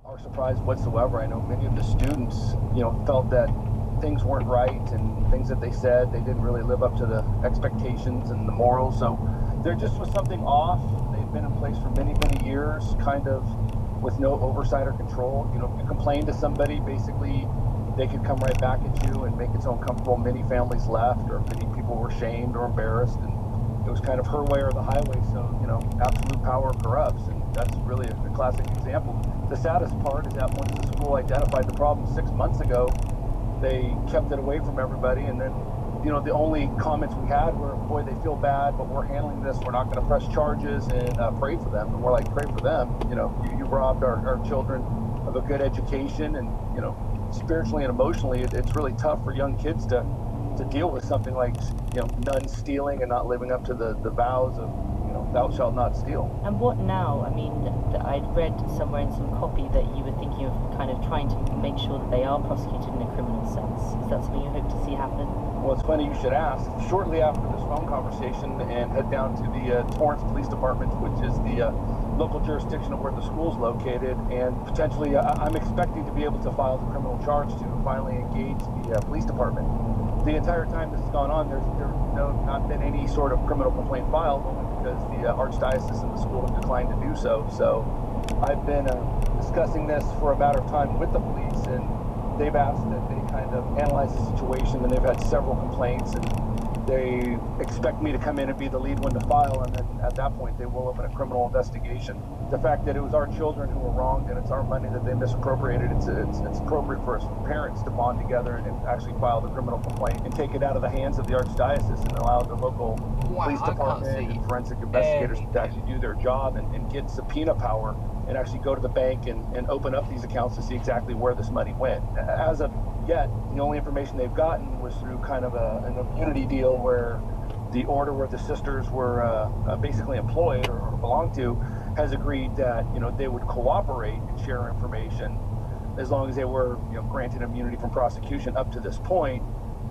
Or surprise whatsoever. I know many of the students, felt that things weren't right and things that they said, they didn't really live up to the expectations and the morals. So there just was something off. They've been in place for many, many years, kind of with no oversight or control. If you complain to somebody, basically they could come right back at you and make it so uncomfortable. Many families left, or many people were shamed or embarrassed, and it was kind of her way or the highway. So, absolute power corrupts, and that's really a classic example. The saddest part is that once the school identified the problem 6 months ago, they kept it away from everybody, and then, the only comments we had were, boy, they feel bad, but we're handling this, we're not going to press charges, and pray for them. And we're like, pray for them. You robbed our children of a good education, and, spiritually and emotionally, it's really tough for young kids to deal with something like, none stealing and not living up to the vows of, thou shalt not steal. And what now? I mean, I'd read somewhere in some copy that you were thinking of kind of trying to make sure that they are prosecuted in a criminal sense. Is that something you hope to see happen? Well, it's funny you should ask. Shortly after this phone conversation, and head down to the Torrance Police Department, which is the local jurisdiction of where the school's located, and potentially I'm expecting to be able to file the criminal charge to finally engage the police department. The entire time this has gone on, there's not been any sort of criminal complaint filed, only because the Archdiocese and the school have declined to do so. So I've been discussing this for a matter of time with the police, and they've asked that they kind of analyze the situation, and they've had several complaints, and they expect me to come in and be the lead one to file, and then at that point they will open a criminal investigation. The fact that it was our children who were wronged and it's our money that they misappropriated, it's appropriate for us parents to bond together and actually file the criminal complaint and take it out of the hands of the Archdiocese and allow the local police department and forensic investigators to actually do their job and get subpoena power and actually go to the bank and open up these accounts to see exactly where this money went. As of yet, the only information they've gotten was through kind of an immunity deal where the order where the sisters were basically employed or belonged to has agreed that they would cooperate and share information as long as they were granted immunity from prosecution up to this point.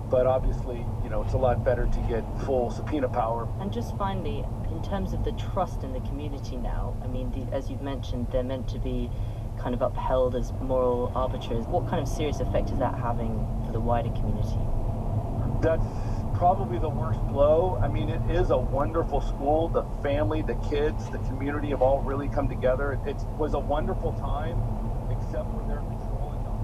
But obviously, it's a lot better to get full subpoena power. And just finally, in terms of the trust in the community now, I mean, as you've mentioned, they're meant to be kind of upheld as moral arbiters. What kind of serious effect is that having for the wider community? That's probably the worst blow. I mean, it is a wonderful school. The family, the kids, the community have all really come together. It was a wonderful time, except for their control and dominance.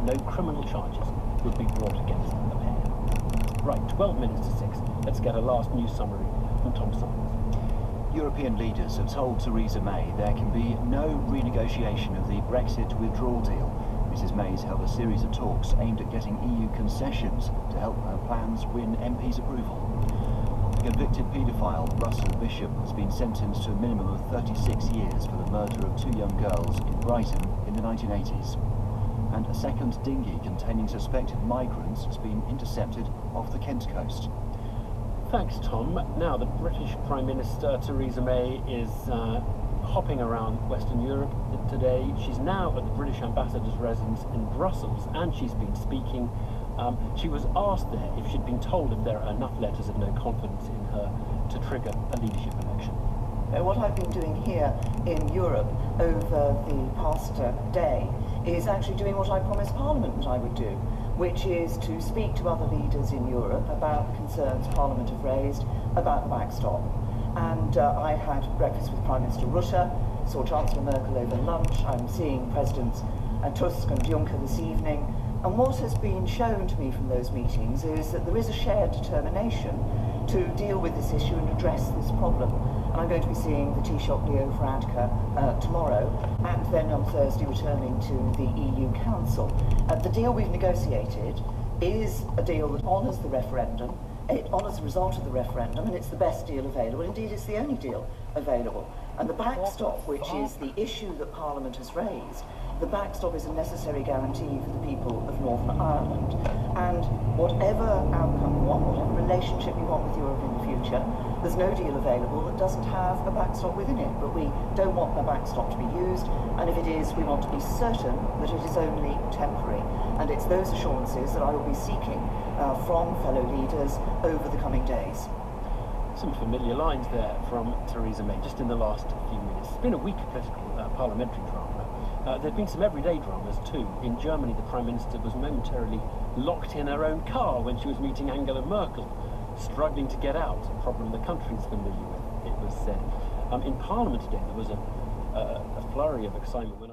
No criminal charges would be brought against the pair. Right, 12 minutes to 6. Let's get a last news summary from Tom Simons. European leaders have told Theresa May there can be no renegotiation of the Brexit withdrawal deal. Mrs May's held a series of talks aimed at getting EU concessions to help her plans win MP's approval. The convicted paedophile Russell Bishop has been sentenced to a minimum of 36 years for the murder of 2 young girls in Brighton in the 1980s. And a second dinghy containing suspected migrants has been intercepted off the Kent coast. Thanks, Tom. Now, the British Prime Minister Theresa May is hopping around Western Europe today. She's now at the British Ambassador's residence in Brussels, and she's been speaking. She was asked there if she'd been told if there are enough letters of no confidence in her to trigger a leadership election. What I've been doing here in Europe over the past day is actually doing what I promised Parliament I would do, which is to speak to other leaders in Europe about the concerns Parliament have raised about the backstop. And I had breakfast with Prime Minister Rutte, saw Chancellor Merkel over lunch, I'm seeing Presidents Tusk and Juncker this evening, and what has been shown to me from those meetings is that there is a shared determination to deal with this issue and address this problem. And I'm going to be seeing the Taoiseach Leo Varadkar tomorrow, and then on Thursday returning to the EU Council. The deal we've negotiated is a deal that honours the referendum, it honours the result of the referendum, and it's the best deal available. Indeed, it's the only deal available. And the backstop, which is the issue that Parliament has raised, the backstop is a necessary guarantee for the people of Northern Ireland. And whatever outcome you want, whatever relationship you want with Europe in the future, there's no deal available that doesn't have a backstop within it. But we don't want the backstop to be used, and if it is, we want to be certain that it is only temporary. And it's those assurances that I will be seeking from fellow leaders over the coming days. Some familiar lines there from Theresa May just in the last few minutes. It's been a week of political parliamentary drama. There have been some everyday dramas too. In Germany, the Prime Minister was momentarily locked in her own car when she was meeting Angela Merkel, struggling to get out, a problem the country's familiar with, it was said. In Parliament today, there was a flurry of excitement when